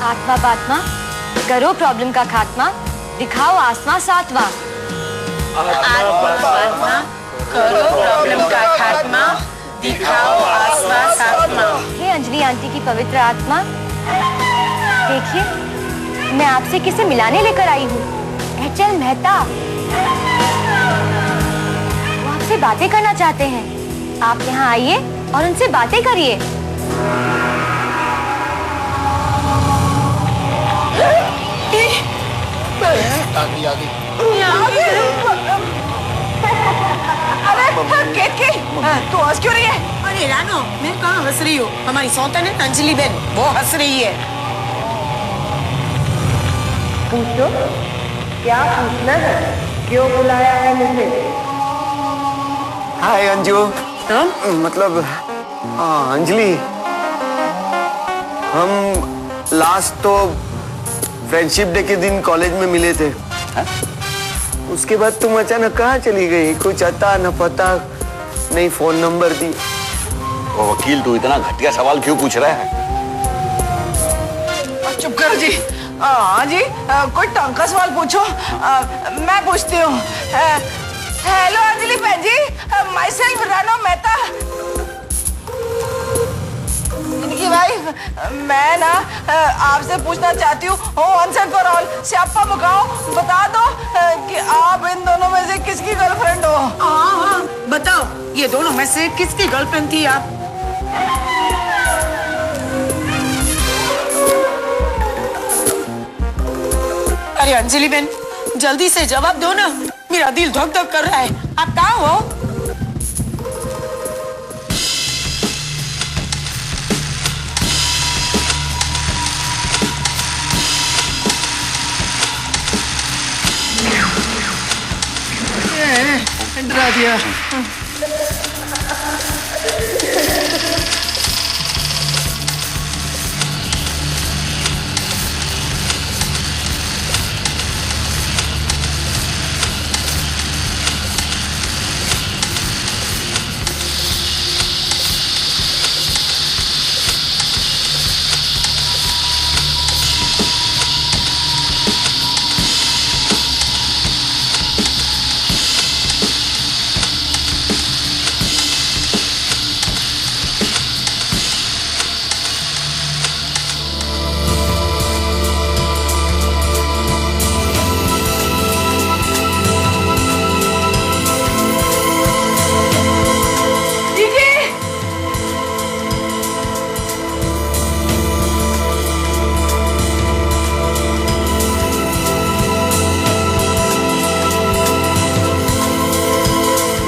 आत्मा पात्मा करो प्रॉब्लम का खात्मा, दिखाओ आसमां सातवां। आत्मा पात्मा करो प्रॉब्लम का खात्मा, दिखाओ आसमां सातवां। हे अंजलि आंटी की पवित्र आत्मा, देखिए मैं आपसे किसे मिलाने लेकर आई हूँ। एचएल मेहता, वो आपसे बातें करना चाहते हैं। आप यहाँ आइए और उनसे बातें करिए। अरे केतकी, तू हंस क्यों रही है? अरे रानो, मैं कहाँ हंस रही हूँ? हमारी सौतन है अंजलि बहन, वो हंस रही है। पूछो, क्या पूछना है? क्यों बुलाया है मुझे? हाय अंजू। मतलब अंजलि, हम लास्ट तो फ्रेंडशिप डे के दिन कॉलेज में मिले थे। उसके बाद तुम अचानक कहाँ चली गई? कुछ अता न पता नहीं, फोन नंबर दी। वो वकील, तू इतना घटिया सवाल क्यों पूछ रहा है? चुप करो जी। हाँ जी, कोई ढंग का सवाल पूछो। मैं पूछती हूँ। हेलो अंजलि बहन जी, माई सेल्फ रानो मेहता। इनकी भाई, मैं ना आपसे पूछना चाहती हूँ, हो वंस एंड फॉर ऑल, स्यापा मुकाओ, बता दो कि आप इन दोनों में से किसकी गर्लफ्रेंड हो? हाँ, बताओ, ये दोनों में से किसकी गर्लफ्रेंड थी आप? अरे अंजलि बहन, जल्दी से जवाब दो ना, मेरा दिल धक धक कर रहा है। आप कहाँ हो? डरा दिया।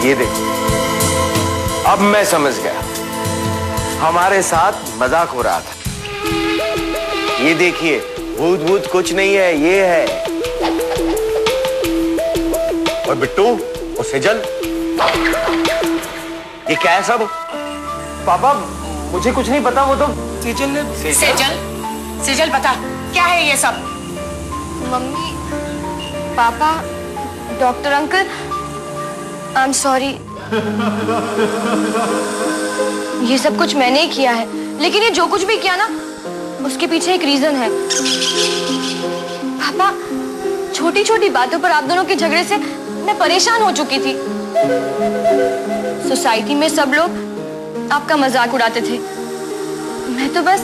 ये देख, अब मैं समझ गया, हमारे साथ मजाक हो रहा था। ये देखिए, भूत भूत कुछ नहीं है, ये है। और बिट्टू और सेजल, ये क्या है सब? पापा, मुझे कुछ नहीं पता। वो तो सेजल बता, क्या है ये सब? मम्मी, पापा, doctor uncle, I am sorry. ये सब कुछ मैंने ही किया है, लेकिन ये जो कुछ भी किया ना, उसके पीछे एक रीजन है। पापा, छोटी छोटी बातों पर आप दोनों के झगड़े से मैं परेशान हो चुकी थी। सोसाइटी में सब लोग आपका मजाक उड़ाते थे। मैं तो बस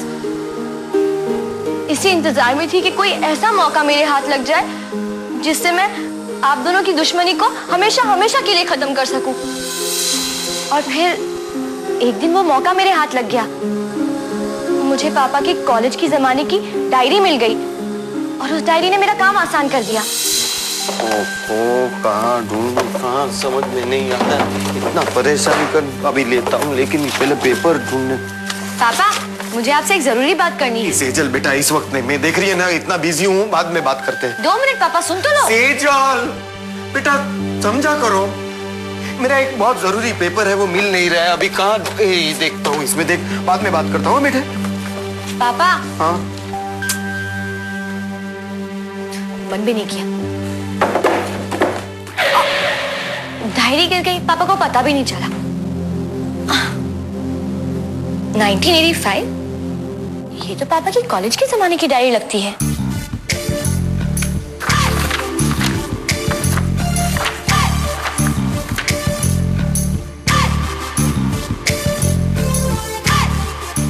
इसी इंतजार में थी कि कोई ऐसा मौका मेरे हाथ लग जाए जिससे मैं आप दोनों की दुश्मनी को हमेशा हमेशा के लिए खत्म कर सकूं। और फिर एक दिन वो मौका मेरे हाथ लग गया। मुझे पापा की कॉलेज की जमाने की डायरी मिल गई और उस डायरी ने मेरा काम आसान कर दिया। कहाँ ढूंढूं, कहाँ समझ में नहीं आता। इतना परेशान कर अभी लेता हूँ, लेकिन पहले पेपर ढूंढने। पापा, मुझे आपसे एक जरूरी बात करनी है। सेजल बेटा, इस वक्त नहीं, मैं देख रही है ना, इतना बिजी हूँ, बाद में बात करते हैं। 2 मिनट पापा, सुन तो लो। सेजल बेटा, समझा करो, मेरा एक बहुत जरूरी पेपर है, वो मिल नहीं रहा है अभी। कहाँ देखता हूँ, इसमें देख, बाद में बात करता हूँ बेटे। पापा। हाँ, बंद भी नहीं किया। डायरी गिर गई, पापा को पता भी नहीं चला। 1985, ये तो पापा की कॉलेज के जमाने की डायरी लगती है।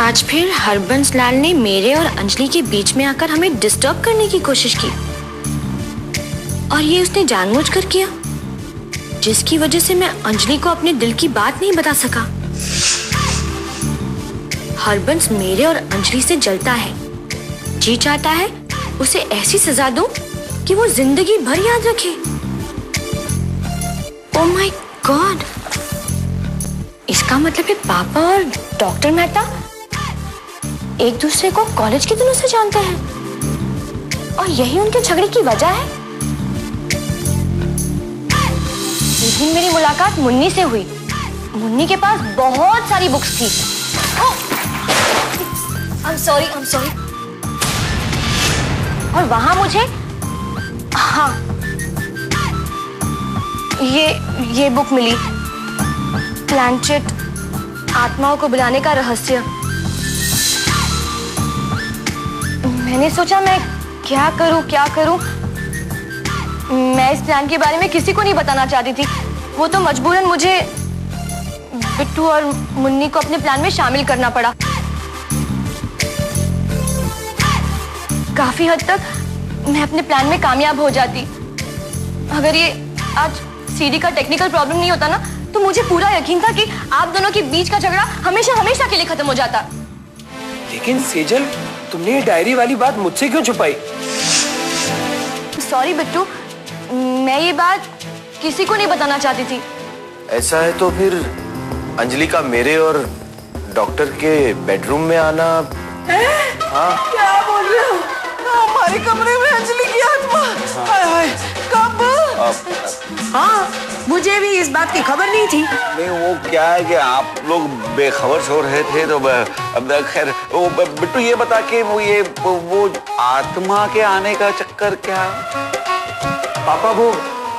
आज फिर हरबंस लाल ने मेरे और अंजलि के बीच में आकर हमें डिस्टर्ब करने की कोशिश की, और ये उसने जानबूझकर किया, जिसकी वजह से मैं अंजलि को अपने दिल की बात नहीं बता सका। हरबंस मेरे और अंजलि से जलता है, जी चाहता है उसे ऐसी सजा दूं कि वो जिंदगी भर याद रखे। ओह माय गॉड, इसका मतलब है पापा और डॉक्टर मेहता एक दूसरे को कॉलेज के दिनों से जानते हैं, और यही उनके झगड़े की वजह है। उस दिन मेरी मुलाकात मुन्नी से हुई। मुन्नी के पास बहुत सारी बुक्स थी। I'm sorry. और वहां मुझे हाँ ये बुक मिली, प्लैंचेट, आत्माओं को बुलाने का रहस्य। मैंने सोचा मैं क्या करूं। मैं इस प्लान के बारे में किसी को नहीं बताना चाहती थी। वो तो मजबूरन मुझे बिट्टू और मुन्नी को अपने प्लान में शामिल करना पड़ा। काफी हद तक मैं अपने प्लान में कामयाब हो जाती। अगर ये आज सीडी का टेक्निकल प्रॉब्लम नहीं होता ना, तो मुझे पूरा यकीन था कि आप दोनों के बीच का झगड़ा हमेशा के लिए खत्म हो जाता। लेकिन सेजल, तुमने ये डायरी वाली बात मुझसे क्यों छुपाई? सॉरी बिट्टू, मैं ये बात किसी को नहीं बताना चाहती थी। ऐसा है तो फिर अंजलि का मेरे और डॉक्टर के बेडरूम में आना। हाँ? क्या बोल रहे हो? हमारे कमरे में अंजलि की आत्मा? हाय, कब? हाँ, मुझे भी इस बात की खबर नहीं थी। नहीं, वो क्या है कि आप लोग बेखबर सो रहे थे, तो अब खैर वो बिट्टू ये बता के वो आत्मा के आने का चक्कर क्या? पापा, वो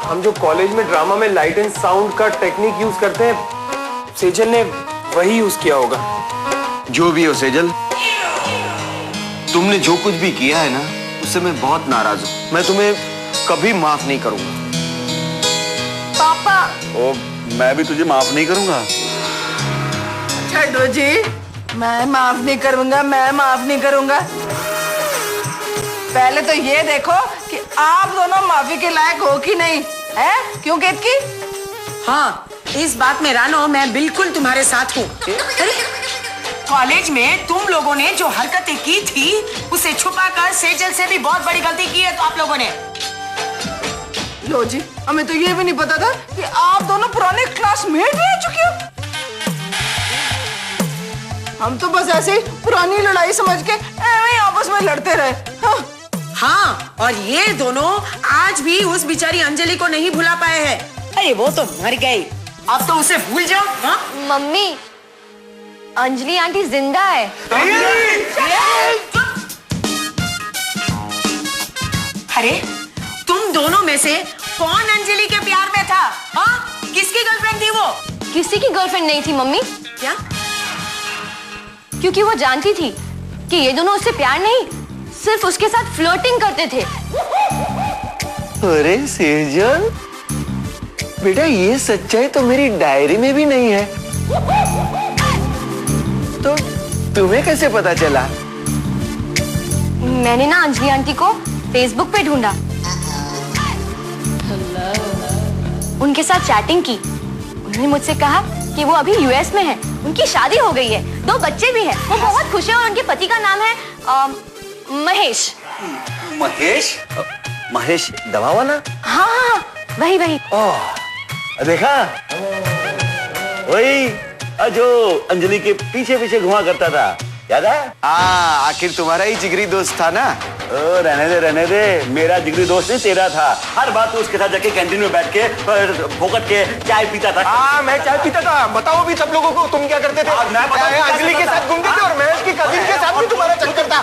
हम जो कॉलेज में ड्रामा में लाइट एंड साउंड का टेक्निक यूज करते हैं, सेजल ने वही यूज किया होगा। जो भी हो सेजल, तुमने जो कुछ भी किया है ना, उससे मैं बहुत नाराज हूँ। मैं तुम्हें कभी माफ नहीं करूंगा। पापा। ओ, मैं भी तुझे माफ नहीं करूंगा। छठो जी, मैं माफ नहीं करूंगा। पहले तो ये देखो कि आप दोनों माफी के लायक हो कि नहीं, है? क्यों केतकी? हाँ, इस बात में रानो मैं बिल्कुल तुम्हारे साथ हूँ। अरे, कॉलेज में तुम लोगों ने जो हरकतें की थी, उसे छुपाकर सेजल से भी बहुत बड़ी गलती की है तो आप लोगों ने। लो जी, हमें तो ये भी नहीं पता था कि आप दोनों पुराने क्लासमेट भी रह चुके हो। हम तो बस ऐसे ही पुरानी लड़ाई समझ के ऐਵੇਂ ही आपस में लड़ते रहे। हाँ, और ये दोनों आज भी उस बेचारी अंजलि को नहीं भुला पाए हैं। अरे वो तो मर गई, अब तो उसे भूल जाओ। हाँ? मम्मी, अंजलि आंटी जिंदा है। अरे, तुम दोनों में से कौन अंजलि के प्यार में था? हाँ? किसकी गर्लफ्रेंड थी वो? किसी की गर्लफ्रेंड नहीं थी मम्मी। क्या? क्योंकि वो जानती थी कि ये दोनों उससे प्यार नहीं, सिर्फ उसके साथ फ्लर्टिंग करते थे। अरे सेजल, बेटा ये सच्चाई तो मेरी डायरी में भी नहीं है, तो तुम्हें कैसे पता चला? मैंने ना अंजलि आंटी को फेसबुक पे ढूंढा, उनके साथ चैटिंग की। उन्होंने मुझसे कहा कि वो अभी यूएस में है, उनकी शादी हो गई है, 2 बच्चे भी हैं, वो बहुत खुश है, और उनके पति का नाम है महेश। महेश दवा वाला? हाँ, वही। देखा, वही जो अंजलि के पीछे पीछे घुमा करता था, याद है? आखिर तुम्हारा ही जिगरी दोस्त था ना। रहने दे, मेरा जिगरी दोस्त नहीं तेरा था। हर बात तो उसके साथ जाके कैंटीन में बैठ के फोकट के चाय पीता था। मैं चाय पीता था। बताओ भी सब लोगों को, तुम क्या करते थे? मैं बताऊं, अंजलि के साथ घूमते थे और महेश की कजिन के साथ भी तुम्हारा चक्कर था।